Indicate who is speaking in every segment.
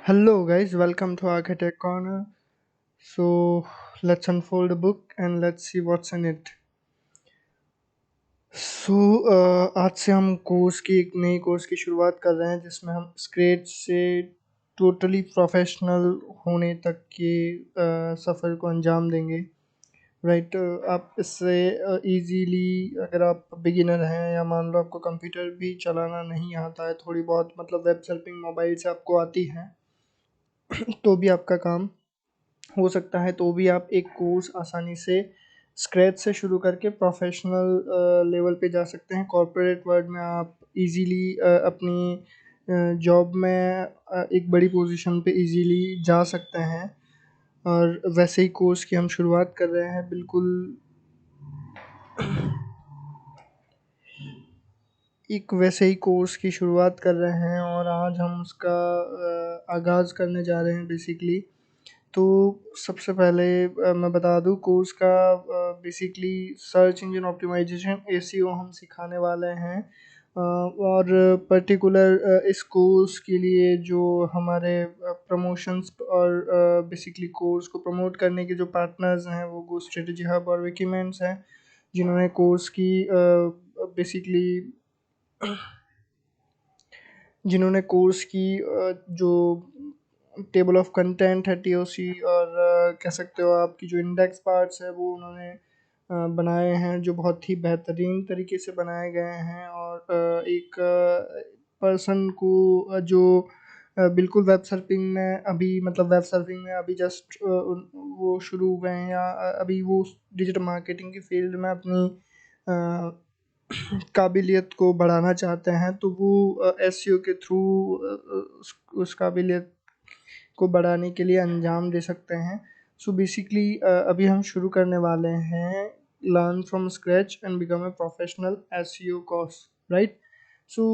Speaker 1: Hello, guys, welcome to Architect Corner. So, let's unfold the book and let's see what's in it. सो आज से हम course की एक नई कोर्स की शुरुआत कर रहे हैं जिसमें हम स्क्रैच से टोटली प्रोफेशनल होने तक के सफ़र को अंजाम देंगे। राइट, आप इससे इजीली अगर आप बिगिनर हैं या मान लो आपको कंप्यूटर भी चलाना नहीं आता है, थोड़ी बहुत मतलब वेब सर्फिंग मोबाइल से आपको आती है तो भी आपका काम हो सकता है, तो भी आप एक कोर्स आसानी से स्क्रैच से शुरू करके प्रोफेशनल लेवल पे जा सकते हैं। कॉर्पोरेट वर्ल्ड में आप इजीली अपनी जॉब में एक बड़ी पोजीशन पे इजीली जा सकते हैं। और वैसे ही कोर्स की हम शुरुआत कर रहे हैं, बिल्कुल एक वैसे ही कोर्स की शुरुआत कर रहे हैं और आज हम उसका आगाज़ करने जा रहे हैं बेसिकली। तो सबसे पहले मैं बता दूँ कोर्स का basically search engine optimization SEO हम सिखाने वाले हैं। और पर्टिकुलर इस कोर्स के लिए जो हमारे प्रमोशंस और बेसिकली कोर्स को प्रमोट करने के जो पार्टनर्स हैं वो गो स्ट्रेटजी हब और विकीमेंट्स हैं, जिन्होंने कोर्स की बेसिकली जिन्होंने कोर्स की जो टेबल ऑफ कंटेंट है टीओसी और कह सकते हो आपकी जो इंडेक्स पार्ट्स है वो उन्होंने बनाए हैं, जो बहुत ही बेहतरीन तरीके से बनाए गए हैं। और एक पर्सन को जो बिल्कुल वेब सर्फिंग में अभी मतलब वेब सर्फिंग में अभी जस्ट वो शुरू हुए हैं या अभी वो डिजिटल मार्केटिंग की फील्ड में अपनी काबिलियत को बढ़ाना चाहते हैं, तो वो एसईओ के थ्रू उस काबिलियत को बढ़ाने के लिए अंजाम दे सकते हैं। सो बेसिकली अभी हम शुरू करने वाले हैं learn from scratch and become a professional SEO course, right. So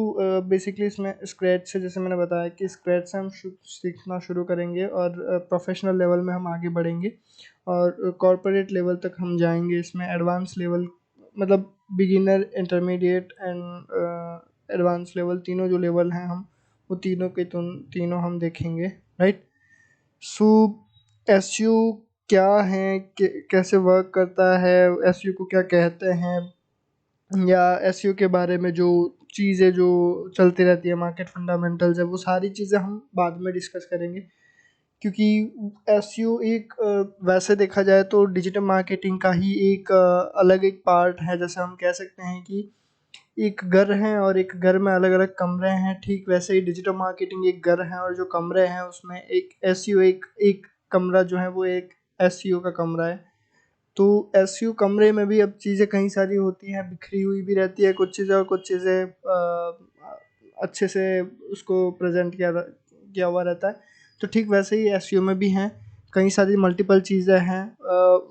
Speaker 1: basically इसमें स्क्रैच से, जैसे मैंने बताया कि स्क्रैच से हम सीखना शुरू करेंगे और प्रोफेशनल लेवल में हम आगे बढ़ेंगे और कॉर्पोरेट लेवल तक हम जाएंगे। इसमें एडवांस लेवल मतलब beginner, intermediate and advance level, तीनों जो लेवल हैं हम वो तीनों के तीनों हम देखेंगे, राइट। सो एसयू क्या है, कैसे वर्क करता है, एसयू को क्या कहते हैं, या एसयू के बारे में जो चीज़ें जो चलती रहती है, मार्केट फंडामेंटल्स है, वो सारी चीज़ें हम बाद में डिस्कस करेंगे। क्योंकि एसईओ एक वैसे देखा जाए तो डिजिटल मार्केटिंग का ही एक अलग एक पार्ट है। जैसे हम कह सकते हैं कि एक घर है और एक घर में अलग अलग कमरे हैं, ठीक वैसे ही डिजिटल मार्केटिंग एक घर है और जो कमरे हैं उसमें एक एसईओ एक एक कमरा जो है वो एक एसईओ का कमरा है। तो एसईओ कमरे में भी अब चीज़ें कई सारी होती हैं, बिखरी हुई भी रहती है कुछ चीज़ें, और कुछ चीज़ें अच्छे से उसको प्रेजेंट किया हुआ रहता है। तो ठीक वैसे ही एसईओ में भी हैं, कई सारी मल्टीपल चीज़ें हैं।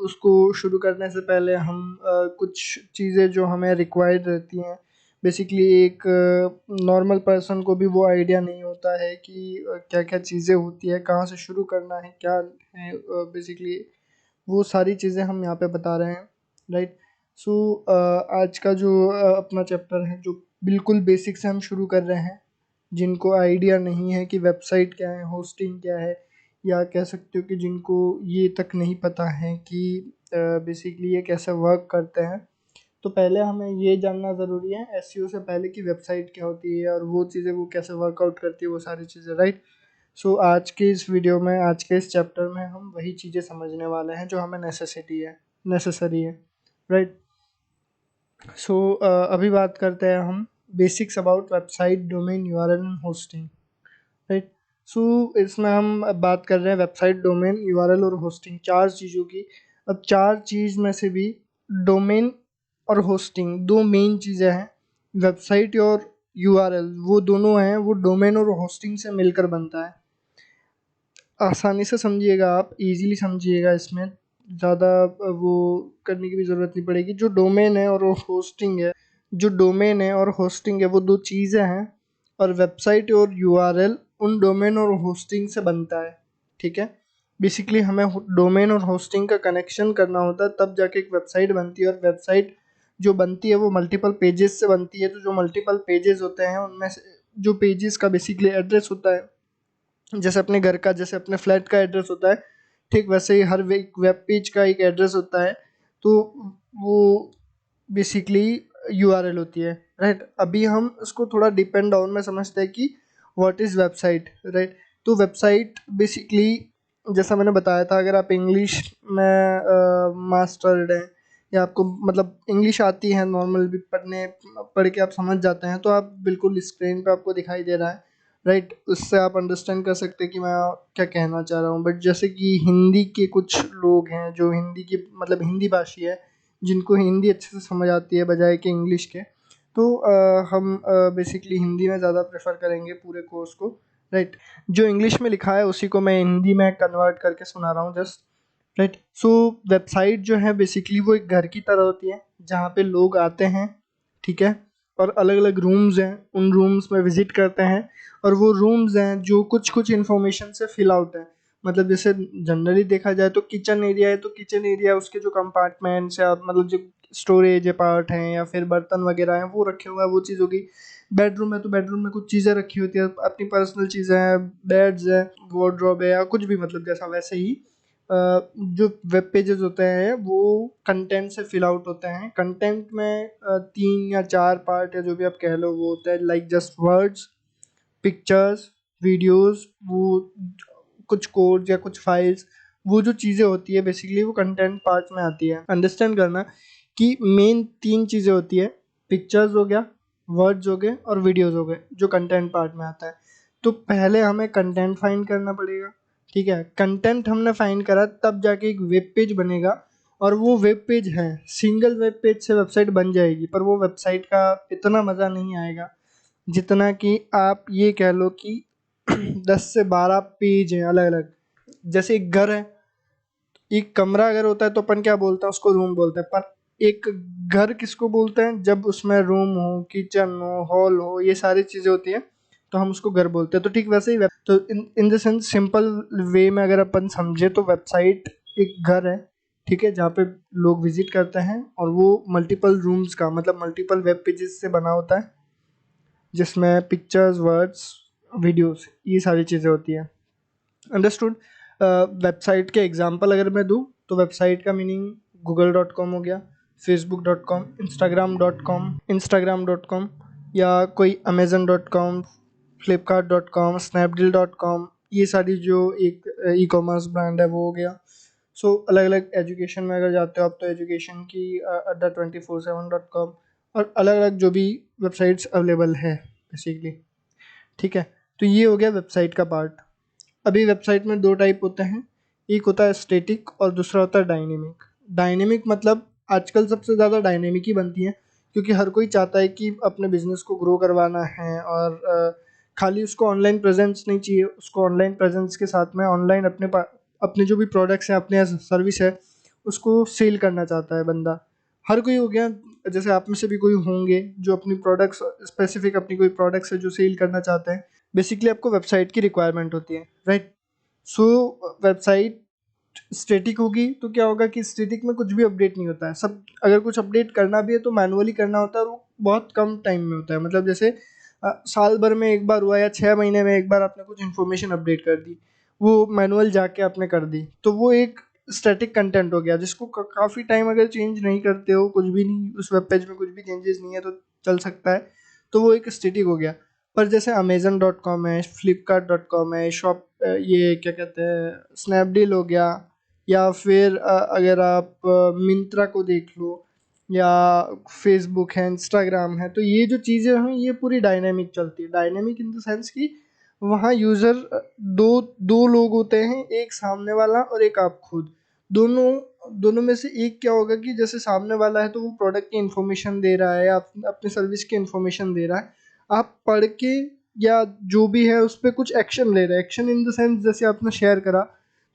Speaker 1: उसको शुरू करने से पहले हम कुछ चीज़ें जो हमें रिक्वायर्ड रहती हैं, बेसिकली एक नॉर्मल पर्सन को भी वो आइडिया नहीं होता है कि क्या क्या चीज़ें होती है, कहाँ से शुरू करना है, क्या है बेसिकली वो सारी चीज़ें हम यहाँ पे बता रहे हैं, राइट। सो आज का जो अपना चैप्टर है, जो बिल्कुल बेसिक से हम शुरू कर रहे हैं, जिनको आइडिया नहीं है कि वेबसाइट क्या है, होस्टिंग क्या है, या कह सकते हो कि जिनको ये तक नहीं पता है कि बेसिकली ये कैसे वर्क करते हैं, तो पहले हमें ये जानना ज़रूरी है एसईओ से पहले कि वेबसाइट क्या होती है और वो चीज़ें वो कैसे वर्कआउट करती है, वो सारी चीज़ें, राइट। सो आज के इस वीडियो में, आज के इस चैप्टर में हम वही चीज़ें समझने वाले हैं जो हमें नेसेसरी है, राइट। सो अभी बात करते हैं हम basics about website, domain, URL and hosting, right. So इसमें हम अब बात कर रहे हैं वेबसाइट, डोमेन, यूआरएल और होस्टिंग, चार चीज़ों की। अब चार चीज़ में से भी डोमेन और होस्टिंग दो मेन चीज़ें हैं। वेबसाइट और यूआरएल वो दोनों हैं, वो डोमेन और होस्टिंग से मिलकर बनता है। आसानी से समझिएगा, आप इजीली समझिएगा, इसमें ज़्यादा वो करने की भी ज़रूरत नहीं पड़ेगी। जो डोमेन है और वो दो चीज़ें हैं, और वेबसाइट और यूआरएल उन डोमेन और होस्टिंग से बनता है, ठीक है। बेसिकली हमें डोमेन और होस्टिंग का कनेक्शन करना होता है, तब जाके एक वेबसाइट बनती है। और वेबसाइट जो बनती है वो मल्टीपल पेजेस से बनती है। तो जो मल्टीपल पेजेस होते हैं उनमें से जो पेजेस का बेसिकली एड्रेस होता है जैसे अपने घर का, जैसे अपने फ्लैट का एड्रेस होता है, ठीक वैसे ही हर वेब पेज का एक एड्रेस होता है। तो वो बेसिकली यूआरएल होती है, राइट। अभी हम उसको थोड़ा डिपेंड डाउन में समझते हैं कि व्हाट इज़ वेबसाइट, राइट। तो वेबसाइट बेसिकली, जैसा मैंने बताया था, अगर आप इंग्लिश में मास्टर्ड हैं, या आपको मतलब इंग्लिश आती है नॉर्मल भी पढ़ के आप समझ जाते हैं, तो आप बिल्कुल स्क्रीन पे आपको दिखाई दे रहा है, राइट। उससे आप अंडरस्टैंड कर सकते हैं कि मैं क्या कहना चाह रहा हूँ। बट जैसे कि हिंदी के कुछ लोग हैं जो हिंदी की मतलब हिंदी भाषी है, जिनको हिंदी अच्छे से समझ आती है बजाय कि इंग्लिश के, तो हम बेसिकली हिंदी में ज़्यादा प्रेफर करेंगे पूरे कोर्स को, राइट। जो इंग्लिश में लिखा है उसी को मैं हिंदी में कन्वर्ट करके सुना रहा हूँ जस्ट, राइट। सो वेबसाइट जो है बेसिकली वो एक घर की तरह होती है, जहाँ पे लोग आते हैं, ठीक है, और अलग अलग रूम्स हैं, उन रूम्स में विजिट करते हैं, और वो रूम्स हैं जो कुछ कुछ इन्फॉर्मेशन से फिल आउट है। मतलब जैसे जनरली देखा जाए तो किचन एरिया है, तो किचन एरिया उसके जो कंपार्टमेंट्स या मतलब जो स्टोरेज पार्ट हैं या फिर बर्तन वगैरह हैं वो रखे हुए हैं, वो चीज़ होगी। बेडरूम है तो बेडरूम में कुछ चीज़ें रखी होती है, अपनी पर्सनल चीज़ें हैं, बेड्स है, वार्डरोब है, या कुछ भी, मतलब जैसा वैसे ही जो वेब पेजेस होते हैं वो कंटेंट से फिल आउट होते हैं। कंटेंट में 3 या 4 पार्ट है, जो भी आप कह लो, वो होता है like just words, pictures, videos, वो कुछ कोड्स या कुछ फाइल्स, वो जो चीज़ें होती है बेसिकली वो कंटेंट पार्ट में आती है। अंडरस्टैंड करना कि मेन 3 चीज़ें होती है, पिक्चर्स हो गया, वर्ड्स हो गए और वीडियोस हो गए, जो कंटेंट पार्ट में आता है। तो पहले हमें कंटेंट फाइंड करना पड़ेगा, ठीक है। कंटेंट हमने फाइंड करा तब जाके एक वेब पेज बनेगा, और वो वेब पेज है, सिंगल वेब पेज से वेबसाइट बन जाएगी, पर वो वेबसाइट का इतना मज़ा नहीं आएगा जितना कि आप ये कह लो कि 10 से 12 पेज हैं अलग अलग। जैसे एक घर है, एक कमरा अगर होता है तो अपन क्या बोलते हैं, उसको रूम बोलते हैं। पर एक घर किसको बोलते हैं, जब उसमें रूम हो, किचन हो, हॉल हो, ये सारी चीज़ें होती हैं, तो हम उसको घर बोलते हैं। तो ठीक वैसे ही तो in the sense simple way में अगर अपन समझे तो वेबसाइट एक घर है, ठीक है, जहाँ पे लोग विजिट करते हैं, और वो मल्टीपल रूम्स का मतलब मल्टीपल वेब पेजेस से बना होता है, जिसमें पिक्चर्स, वर्ड्स, वीडियोस, ये सारी चीज़ें होती हैं। अंडरस्टूड। वेबसाइट के एग्जांपल अगर मैं दूँ तो वेबसाइट का मीनिंग google.com हो गया, facebook.com, instagram.com, या कोई amazon.com, flipkart.com, snapdeal.com, ये सारी जो एक ई कॉमर्स ब्रांड है वो हो गया। सो अलग अलग एजुकेशन में अगर जाते हो आप तो एजुकेशन की adda247.com, और अलग अलग जो भी वेबसाइट्स अवेलेबल है बेसिकली, ठीक है। तो ये हो गया वेबसाइट का पार्ट। अभी वेबसाइट में 2 टाइप होते हैं, एक होता है स्टैटिक और दूसरा होता है डायनेमिक। डायनेमिक मतलब आजकल सबसे ज़्यादा डायनेमिक ही बनती है, क्योंकि हर कोई चाहता है कि अपने बिजनेस को ग्रो करवाना है, और खाली उसको ऑनलाइन प्रेजेंस नहीं चाहिए, उसको ऑनलाइन प्रेजेंस के साथ में ऑनलाइन अपने जो भी प्रोडक्ट्स हैं, अपने सर्विस है, उसको सेल करना चाहता है बंदा। हर कोई हो गया, जैसे आप में से भी कोई होंगे जो अपनी प्रोडक्ट्स स्पेसिफिक अपनी कोई प्रोडक्ट्स है जो सेल करना चाहते हैं। बेसिकली आपको वेबसाइट की रिक्वायरमेंट होती है, राइट। सो वेबसाइट स्टैटिक होगी तो क्या होगा कि स्टैटिक में कुछ भी अपडेट नहीं होता है, सब अगर कुछ अपडेट करना भी है तो मैनुअली करना होता है, और वो बहुत कम टाइम में होता है। मतलब जैसे साल भर में एक बार हुआ या 6 महीने में एक बार आपने कुछ इन्फॉर्मेशन अपडेट कर दी, वो मैनुअल जाके आपने कर दी, तो वो एक स्टैटिक कंटेंट हो गया, जिसको काफ़ी टाइम अगर चेंज नहीं करते हो, कुछ भी नहीं, उस वेब पेज में कुछ भी चेंजेस नहीं है तो चल सकता है, तो वो एक स्टैटिक हो गया। पर जैसे अमेजन.com है, फ्लिपकार्ट.com है, ये क्या कहते हैं, स्नैपडील हो गया, या फिर अगर आप मिंत्रा को देख लो, या फेसबुक है, इंस्टाग्राम है, तो ये जो चीज़ें हैं ये पूरी डायनेमिक चलती है। डायनेमिक इन द सेंस कि वहाँ यूज़र दो दो लोग होते हैं, एक सामने वाला और एक आप खुद। दोनों दोनों में से एक क्या होगा कि जैसे सामने वाला है तो वो प्रोडक्ट की इन्फॉर्मेशन दे रहा है, आप अपने सर्विस की इन्फॉर्मेशन दे रहा है, आप पढ़ के या जो भी है उस पर कुछ एक्शन ले रहे हैं। एक्शन इन द सेंस जैसे आपने शेयर करा,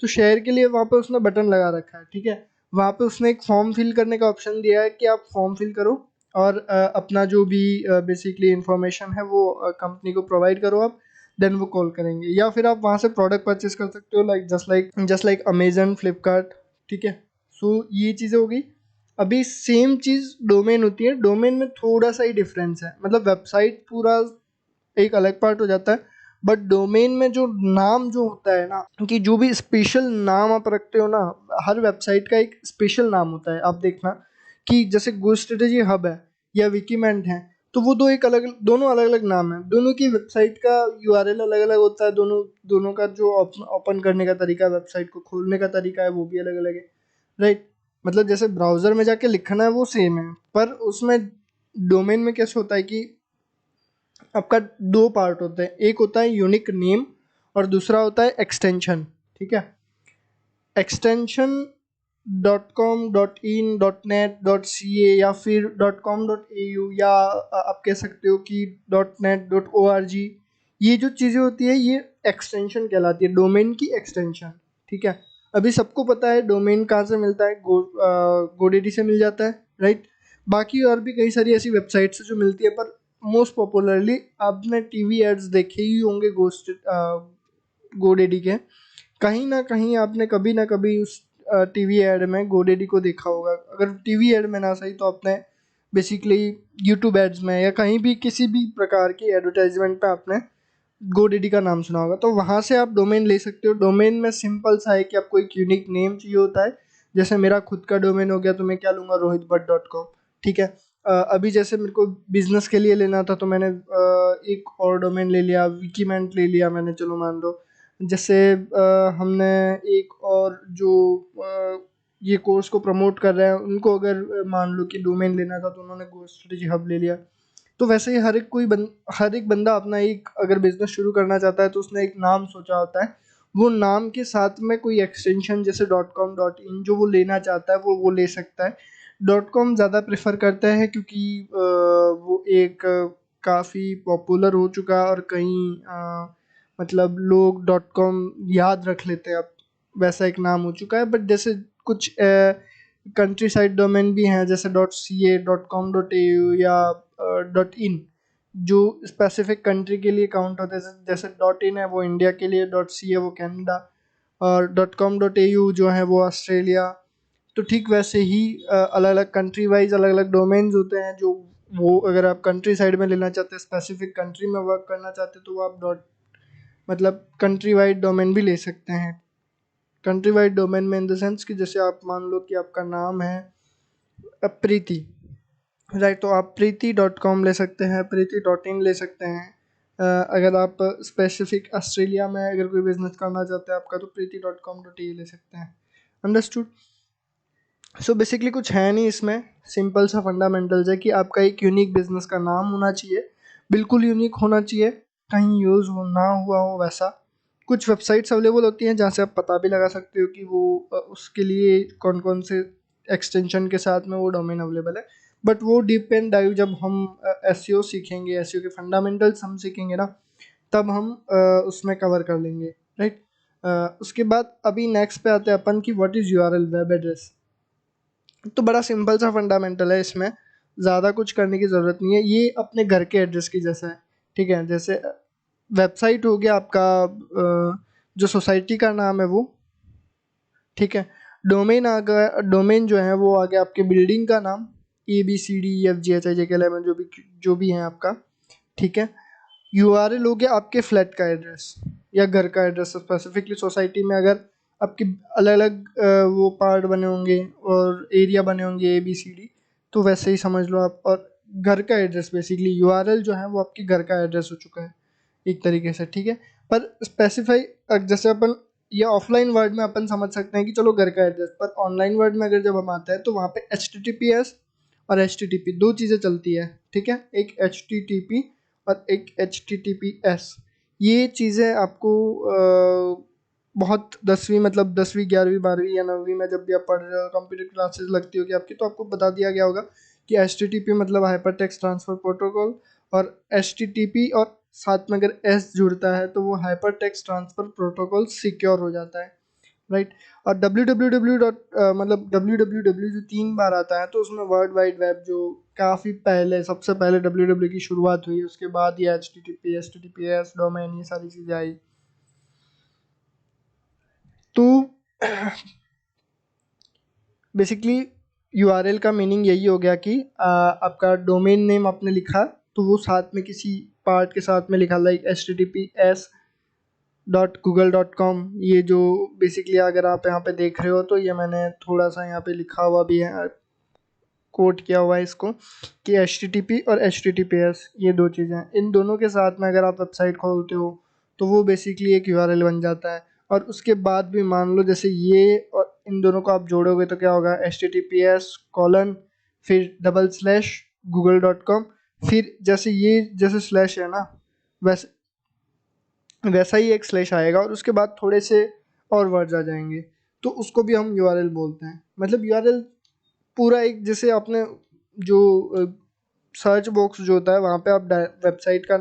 Speaker 1: तो शेयर के लिए वहाँ पे उसने बटन लगा रखा है, ठीक है। वहाँ पे उसने एक फॉर्म फिल करने का ऑप्शन दिया है कि आप फॉर्म फिल करो, और अपना जो भी बेसिकली इंफॉर्मेशन है वो कंपनी को प्रोवाइड करो आप, देन वो कॉल करेंगे। या फिर आप वहाँ से प्रोडक्ट परचेस कर सकते हो, like just like Amazon, Flipkart, ठीक है। सो ये चीज़ें हो गई। अभी सेम चीज़ डोमेन होती है, डोमेन में थोड़ा सा ही डिफरेंस है, मतलब वेबसाइट पूरा एक अलग पार्ट हो जाता है, बट डोमेन में जो नाम जो होता है ना, कि जो भी स्पेशल नाम आप रखते हो ना, हर वेबसाइट का एक स्पेशल नाम होता है। आप देखना कि जैसे गो स्ट्रेटेजी हब है या विकीमेंट है, तो वो दोनों अलग अलग नाम है। दोनों की वेबसाइट का यूआरएल अलग अलग होता है, दोनों दोनों का जो ओपन करने का तरीका, वेबसाइट को खोलने का तरीका है, वो भी अलग अलग है, राइट। मतलब जैसे ब्राउज़र में जाके लिखना है वो सेम है, पर उसमें डोमेन में कैसे होता है कि आपका दो पार्ट होते हैं, एक होता है यूनिक नेम और दूसरा होता है एक्सटेंशन, ठीक है। Extension dot com, dot in, dot net, dot C A या फिर dot com dot A U, या आप कह सकते हो कि dot net dot O R G, ये जो चीज़ें होती है ये एक्सटेंशन कहलाती है, डोमेन की एक्सटेंशन, ठीक है। अभी सबको पता है डोमेन कहाँ से मिलता है, गोडेडी से मिल जाता है, राइट। बाकी और भी कई सारी ऐसी वेबसाइट्स जो मिलती है, पर मोस्ट पॉपुलरली आपने टीवी एड्स देखे ही होंगे गोडेडी के। कहीं ना कहीं आपने कभी ना कभी उस टीवी एड में गोडेडी को देखा होगा। अगर टीवी एड में ना सही तो आपने बेसिकली यूट्यूब एड्स में या कहीं भी किसी भी प्रकार की एडवर्टाइजमेंट पे आपने गोडेडी का नाम सुना होगा। तो वहाँ से आप डोमेन ले सकते हो। डोमेन में सिंपल सा है कि आपको एक यूनिक नेम चाहिए होता है। जैसे मेरा खुद का डोमेन हो गया तो मैं क्या लूँगा, rohitbhatt.com, ठीक है। अभी जैसे मेरे को बिजनेस के लिए लेना था तो मैंने एक और डोमेन ले लिया, विकीमेंट ले लिया मैंने, चलो मान लो। जैसे हमने एक और जो ये कोर्स को प्रमोट कर रहे हैं उनको अगर मान लो कि डोमेन लेना था तो उन्होंने गो स्ट्रेटेजी हब ले लिया। तो वैसे ही हर एक बंदा अपना एक अगर बिजनेस शुरू करना चाहता है तो उसने एक नाम सोचा होता है। वो नाम के साथ में कोई एक्सटेंशन जैसे डॉट कॉम, डॉट इन जो वो लेना चाहता है वो ले सकता है। डॉट कॉम ज़्यादा प्रेफर करता है क्योंकि वो एक काफ़ी पॉपुलर हो चुका है और कहीं मतलब लोग डॉट कॉम याद रख लेते हैं, अब वैसा एक नाम हो चुका है। बट जैसे कुछ कंट्री साइड डोमेन भी हैं जैसे dot C A, dot com dot A U या डॉट इन, जो स्पेसिफिक कंट्री के लिए काउंट होते हैं। जैसे डॉट इन है वो इंडिया के लिए, डॉट सी है वो कनाडा, और dot com dot A you जो है वो ऑस्ट्रेलिया। तो ठीक वैसे ही अलग अलग कंट्री वाइज अलग अलग डोमेन्स होते हैं, जो वो अगर आप कंट्री साइड में लेना चाहते हैं, स्पेसिफिक कंट्री में वर्क करना चाहते हैं, तो वो आप डॉट मतलब कंट्री वाइड डोमेन भी ले सकते हैं। कंट्री वाइड डोमेन में इन द सेंस कि जैसे आप मान लो कि आपका नाम है प्रीति, राइट, तो आप प्रीति डॉट कॉम ले सकते हैं, प्रीति डॉट इन ले सकते हैं। अगर आप स्पेसिफिक ऑस्ट्रेलिया में अगर कोई बिजनेस करना चाहते हैं आपका, तो प्रीति डॉट कॉम डॉट ए ले सकते हैं। अंडरस्टूड। सो बेसिकली कुछ है नहीं इसमें, सिंपल सा फंडामेंटल्स है कि आपका एक यूनिक बिजनेस का नाम होना चाहिए, बिल्कुल यूनिक होना चाहिए, कहीं यूज़ हो ना हुआ हो वैसा। कुछ वेबसाइट्स अवेलेबल होती हैं जहाँ से आप पता भी लगा सकते हो कि वो उसके लिए कौन कौन से एक्सटेंशन के साथ में वो डोमेन अवेलेबल है। बट वो डीप एंड डाइव जब हम एसईओ सीखेंगे, एसईओ के फंडामेंटल्स हम सीखेंगे ना, तब हम उसमें कवर कर लेंगे, राइट। उसके बाद अभी नेक्स्ट पे आते हैं अपन कि what is URL, web address. तो बड़ा सिंपल सा फंडामेंटल है, इसमें ज़्यादा कुछ करने की ज़रूरत नहीं है। ये अपने घर के एड्रेस की जैसा है, ठीक है। जैसे वेबसाइट हो गया आपका, जो सोसाइटी का नाम है वो, ठीक है। डोमेन आ गया, डोमेन जो है वो आ गया आपके बिल्डिंग का नाम, ABCDEFGHIJKLMN जो भी है आपका, ठीक है। यूआरएल हो गया आपके फ्लैट का एड्रेस या घर का एड्रेस। स्पेसिफिकली सोसाइटी में अगर आपके अलग अलग वो पार्ट बने होंगे और एरिया बने होंगे ABCD, तो वैसे ही समझ लो आप। और घर का एड्रेस बेसिकली यूआरएल जो है वो आपके घर का एड्रेस हो चुका है एक तरीके से, ठीक है। पर स्पेसिफाई जैसे अपन ये ऑफलाइन वर्ड में अपन समझ सकते हैं कि चलो घर का एड्रेस, पर ऑनलाइन वर्ड में अगर जब हम आते हैं तो वहाँ पे HTTPS और HTTP दो चीज़ें चलती है, ठीक है। एक HTTP और एक HTTPS। ये चीज़ें आपको बहुत 10वीं मतलब 10वीं 11वीं 12वीं या 9वीं में जब भी आप पढ़ रहे हो, कंप्यूटर क्लासेस लगती होगी आपकी, तो आपको बता दिया गया होगा कि HTTP मतलब हाइपर टेक्स्ट ट्रांसफ़र प्रोटोकॉल, और HTTP और साथ में अगर S जुड़ता है तो वो hyper text transfer protocol secure हो जाता है, राइट। और www डॉट मतलब www जो 3 बार आता है तो उसमें वर्ल्ड वाइड वेब जो काफ़ी पहले, सबसे पहले www की शुरुआत हुई, उसके बाद ये HTTP, HTTPS, डोमेन, ये सारी चीज़ें आई। तो बेसिकली यूआरएल का मीनिंग यही हो गया कि आपका डोमेन नेम आपने लिखा तो वो साथ में किसी पार्ट के साथ में लिखा, लाइक HTTPS .google.com, ये जो बेसिकली अगर आप यहाँ पे देख रहे हो तो ये मैंने थोड़ा सा यहाँ पे लिखा हुआ भी है, कोट किया हुआ है इसको, कि HTTP और HTTPS ये दो चीज़ें हैं, इन दोनों के साथ में अगर आप वेबसाइट खोलते हो तो वो बेसिकली एक URL बन जाता है। और उसके बाद भी मान लो जैसे ये और इन दोनों को आप जोड़ोगे तो क्या होगा, HTTPS: फिर /google.com, फिर जैसे ये जैसे स्लैश है ना, वैसे वैसा ही एक स्लैश आएगा और उसके बाद थोड़े से और वर्ड्स आ जाएंगे, तो उसको भी हम URL बोलते हैं। मतलब URL पूरा एक, जैसे आपने जो सर्च बॉक्स जो होता है वहाँ पे आप वेबसाइट का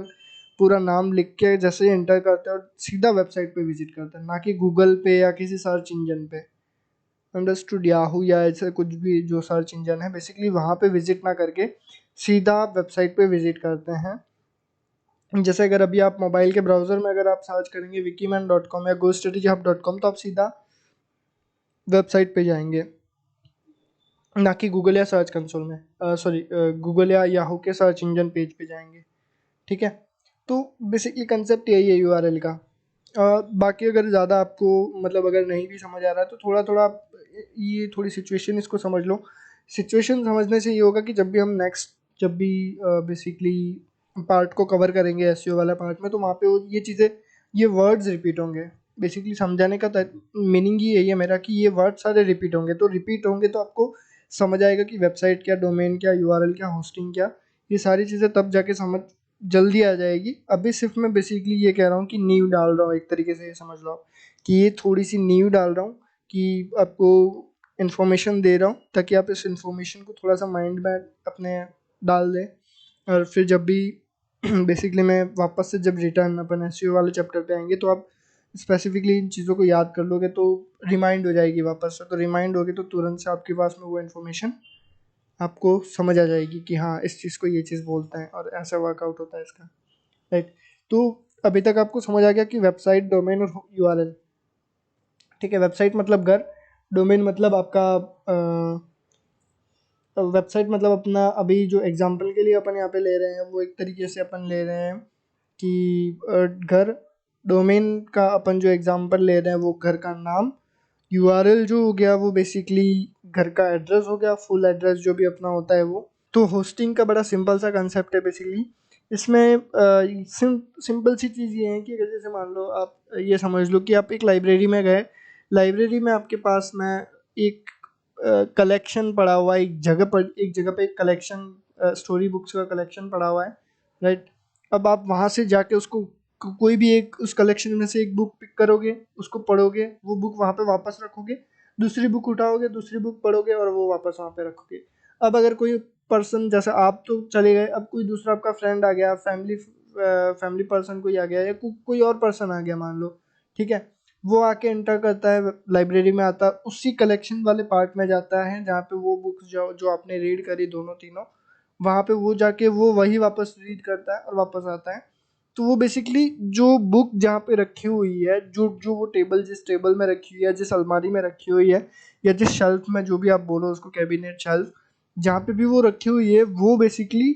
Speaker 1: पूरा नाम लिख के जैसे ही एंटर करते हैं और सीधा वेबसाइट पे विजिट करते हैं, ना कि गूगल पे या किसी सर्च इंजन पे। अंडरस्टूड? याहू या ऐसे कुछ भी जो सर्च इंजन है, बेसिकली वहाँ पे विजिट ना करके सीधा आप वेबसाइट पे विजिट करते हैं। जैसे अगर अभी आप मोबाइल के ब्राउज़र में अगर आप सर्च करेंगे wikiman.com या GoStudioHub.com तो आप सीधा वेबसाइट पे जाएंगे, ना कि गूगल या सर्च कंसोल में, सॉरी गूगल या याहू के सर्च इंजन पेज पे जाएंगे। ठीक है, तो बेसिकली कंसेप्ट यही है URL का। बाकी अगर ज़्यादा आपको मतलब अगर नहीं भी समझ आ रहा है तो थोड़ा थोड़ा आप ये थोड़ी सिचुएशन इसको समझ लो। सिचुएशन समझने से ये होगा कि जब भी हम नेक्स्ट, जब भी बेसिकली पार्ट को कवर करेंगे SEO वाला पार्ट में, तो वहाँ पे ये चीज़ें, ये वर्ड्स रिपीट होंगे। बेसिकली समझाने का मीनिंग ही यही है मेरा, कि ये वर्ड सारे रिपीट होंगे, तो रिपीट होंगे तो आपको समझ आएगा कि वेबसाइट क्या, डोमेन क्या, URL क्या, होस्टिंग क्या, ये सारी चीज़ें तब जाके समझ जल्दी आ जाएगी। अभी सिर्फ मैं बेसिकली ये कह रहा हूँ कि नींव डाल रहा हूँ, एक तरीके से ये समझ लो आप, कि ये थोड़ी सी नींव डाल रहा हूँ, कि आपको इन्फॉर्मेशन दे रहा हूँ ताकि आप इस इन्फॉर्मेशन को थोड़ा सा माइंड में अपने डाल दें। और फिर जब भी बेसिकली मैं वापस से जब रिटर्न अपन SEO वाले चैप्टर पे आएंगे तो आप स्पेसिफिकली इन चीज़ों को याद कर लोगे, तो रिमाइंड हो जाएगी वापस से, तो रिमाइंड होगी तो तुरंत से आपके पास में वो इन्फॉर्मेशन आपको समझ आ जाएगी कि हाँ इस चीज़ को ये चीज़ बोलते हैं और ऐसा वर्कआउट होता है इसका। राइट, तो अभी तक आपको समझ आ गया कि वेबसाइट, डोमेन और URL। ठीक है, वेबसाइट मतलब घर, डोमेन मतलब आपका वेबसाइट मतलब अपना, अभी जो एग्जांपल के लिए अपन यहाँ पे ले रहे हैं वो एक तरीके से अपन ले रहे हैं कि घर। डोमेन का अपन जो एग्जांपल ले रहे हैं वो घर का नाम। URL जो हो गया वो बेसिकली घर का एड्रेस हो गया, फुल एड्रेस जो भी अपना होता है वो। तो होस्टिंग का बड़ा सिंपल सा कंसेप्ट है बेसिकली। इसमें सिंपल सी चीज़ ये है कि अगर जैसे मान लो आप ये समझ लो कि आप एक लाइब्रेरी में गए, लाइब्रेरी में आपके पास में एक कलेक्शन पड़ा हुआ है, एक जगह पे एक कलेक्शन, स्टोरी बुक्स का कलेक्शन पड़ा हुआ है। राइट, अब आप वहाँ से जाके उसको कोई भी एक उस कलेक्शन में से एक बुक पिक करोगे, उसको पढ़ोगे, वो बुक वहाँ पे वापस रखोगे, दूसरी बुक उठाओगे, दूसरी बुक पढ़ोगे और वो वापस वहाँ पे रखोगे। अब अगर कोई पर्सन, जैसे आप तो चले गए, अब कोई दूसरा आपका फ्रेंड आ गया, फैमिली पर्सन कोई आ गया या कोई और पर्सन आ गया मान लो। ठीक है, वो आके एंटर करता है, लाइब्रेरी में आता है, उसी कलेक्शन वाले पार्ट में जाता है जहाँ पे वो बुक्स जो जो आपने रीड करी दोनों तीनों, वहाँ पे वो जाके वो वही वापस रीड करता है और वापस आता है। तो वो बेसिकली जो बुक जहाँ पे रखी हुई है, जो जो वो टेबल, जिस टेबल में रखी हुई है, जिस अलमारी में रखी हुई है, या जिस शेल्फ में, जो भी आप बोलो उसको, कैबिनेट, शेल्फ, जहाँ पे भी वो रखी हुई है, वो बेसिकली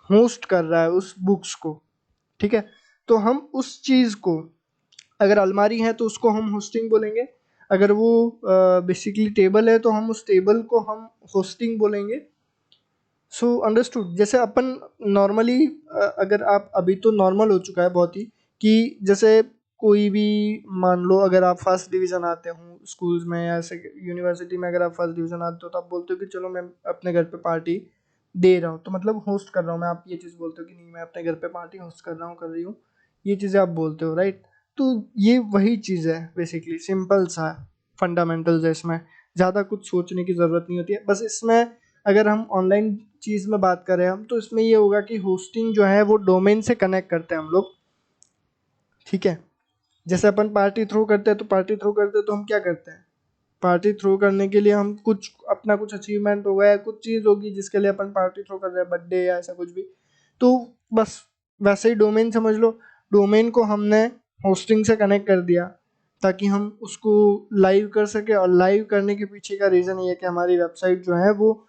Speaker 1: होस्ट कर रहा है उस बुक्स को। ठीक है, तो हम उस चीज़ को, अगर अलमारी है तो उसको हम होस्टिंग बोलेंगे, अगर वो बेसिकली टेबल है तो हम उस टेबल को हम होस्टिंग बोलेंगे। So understood? जैसे अपन नॉर्मली, अगर आप, अभी तो नॉर्मल हो चुका है बहुत ही, कि जैसे कोई भी, मान लो अगर आप फर्स्ट डिवीज़न आते हो स्कूल्स में या ऐसे यूनिवर्सिटी में, अगर आप फर्स्ट डिवीज़न आते हो तो आप बोलते हो कि चलो मैं अपने घर पे पार्टी दे रहा हूँ, तो मतलब होस्ट कर रहा हूँ मैं, आप ये चीज़ बोलते हो कि नहीं मैं अपने घर पे पार्टी होस्ट कर रहा हूँ, कर रही हूँ, ये चीज़ें आप बोलते हो। राइट, तो ये वही चीज़ है बेसिकली, सिंपल सा फंडामेंटल्स है इसमें, ज़्यादा कुछ सोचने की ज़रूरत नहीं होती है। बस इसमें अगर हम ऑनलाइन चीज़ में बात करें हम, तो इसमें ये होगा कि होस्टिंग जो है वो डोमेन से कनेक्ट करते हैं हम लोग। ठीक है, जैसे अपन पार्टी थ्रो करते हैं, तो पार्टी थ्रो करते हैं तो हम क्या करते हैं, पार्टी थ्रो करने के लिए हम कुछ अपना कुछ अचीवमेंट होगा या कुछ चीज़ होगी जिसके लिए अपन पार्टी थ्रो कर रहे हैं, बर्थडे या ऐसा कुछ भी। तो बस वैसे ही डोमेन समझ लो, डोमेन को हमने होस्टिंग से कनेक्ट कर दिया ताकि हम उसको लाइव कर सके, और लाइव करने के पीछे का रीज़न ये है कि हमारी वेबसाइट जो है वो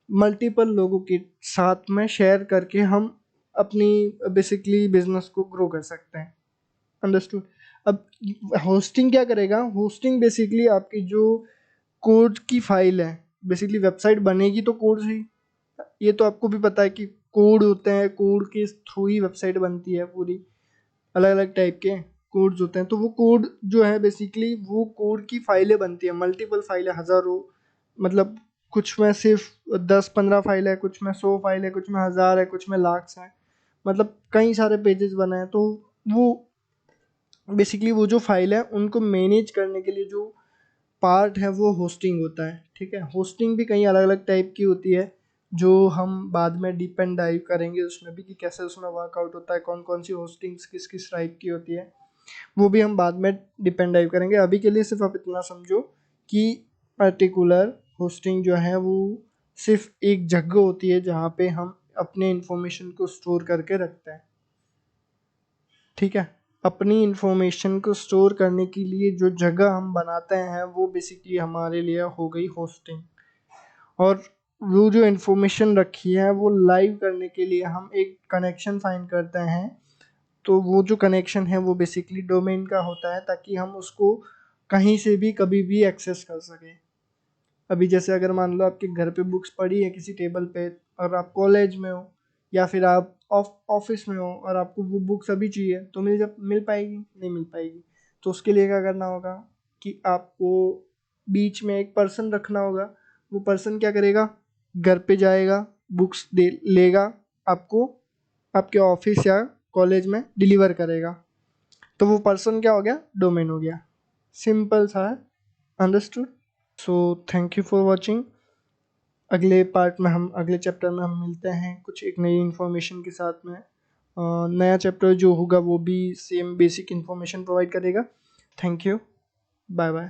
Speaker 1: मल्टीपल लोगों के साथ में शेयर करके हम अपनी बेसिकली बिजनेस को ग्रो कर सकते हैं। अंडरस्टूड? अब होस्टिंग क्या करेगा, होस्टिंग बेसिकली आपकी जो कोड की फाइल है, बेसिकली वेबसाइट बनेगी तो कोड से ही, ये तो आपको भी पता है कि कोड होते हैं, कोड के थ्रू ही वेबसाइट बनती है पूरी, अलग अलग टाइप के कोड्स होते हैं। तो वो कोड जो है बेसिकली वो कोड की फाइलें बनती है, मल्टीपल फाइलें, हज़ारों, मतलब कुछ में सिर्फ 10-15 फाइल है, कुछ में 100 फाइल है, कुछ में 1000 है, कुछ में लाख है, मतलब कई सारे पेजेस बने हैं। तो वो बेसिकली वो जो फाइल है उनको मैनेज करने के लिए जो पार्ट है वो होस्टिंग होता है, ठीक है। होस्टिंग भी कई अलग अलग टाइप की होती है, जो हम बाद में डीप एंड डाइव करेंगे उसमें भी, कि कैसे उसमें वर्कआउट होता है, कौन कौन सी होस्टिंग्स किस किस टाइप की होती है, वो भी हम बाद में डीप एंड डाइव करेंगे। अभी के लिए सिर्फ आप इतना समझो कि पर्टिकुलर होस्टिंग जो है वो सिर्फ एक जगह होती है जहाँ पे हम अपने इंफॉर्मेशन को स्टोर करके रखते हैं, ठीक है। अपनी इंफॉर्मेशन को स्टोर करने के लिए जो जगह हम बनाते हैं वो बेसिकली हमारे लिए हो गई होस्टिंग। और वो जो इंफॉर्मेशन रखी है वो लाइव करने के लिए हम एक कनेक्शन फाइंड करते हैं। तो वो जो कनेक्शन है वो बेसिकली डोमेन का होता है, ताकि हम उसको कहीं से भी कभी भी एक्सेस कर सकें। अभी जैसे अगर मान लो आपके घर पे बुक्स पड़ी है किसी टेबल पे, और आप कॉलेज में हो या फिर आप ऑफिस में हो और आपको वो बुक्स अभी चाहिए, तो मिल पाएगी, नहीं मिल पाएगी। तो उसके लिए क्या करना होगा कि आपको बीच में एक पर्सन रखना होगा। वो पर्सन क्या करेगा, घर पे जाएगा, बुक्स दे लेगा, आपको आपके ऑफिस या कॉलेज में डिलीवर करेगा। तो वो पर्सन क्या हो गया, डोमेन हो गया। सिंपल सा है, understood. So thank you for watching. अगले पार्ट में हम, अगले चैप्टर में हम मिलते हैं कुछ एक नई इन्फॉर्मेशन के साथ में। नया चैप्टर जो होगा वो भी सेम बेसिक इन्फॉर्मेशन प्रोवाइड करेगा। Thank you, bye bye.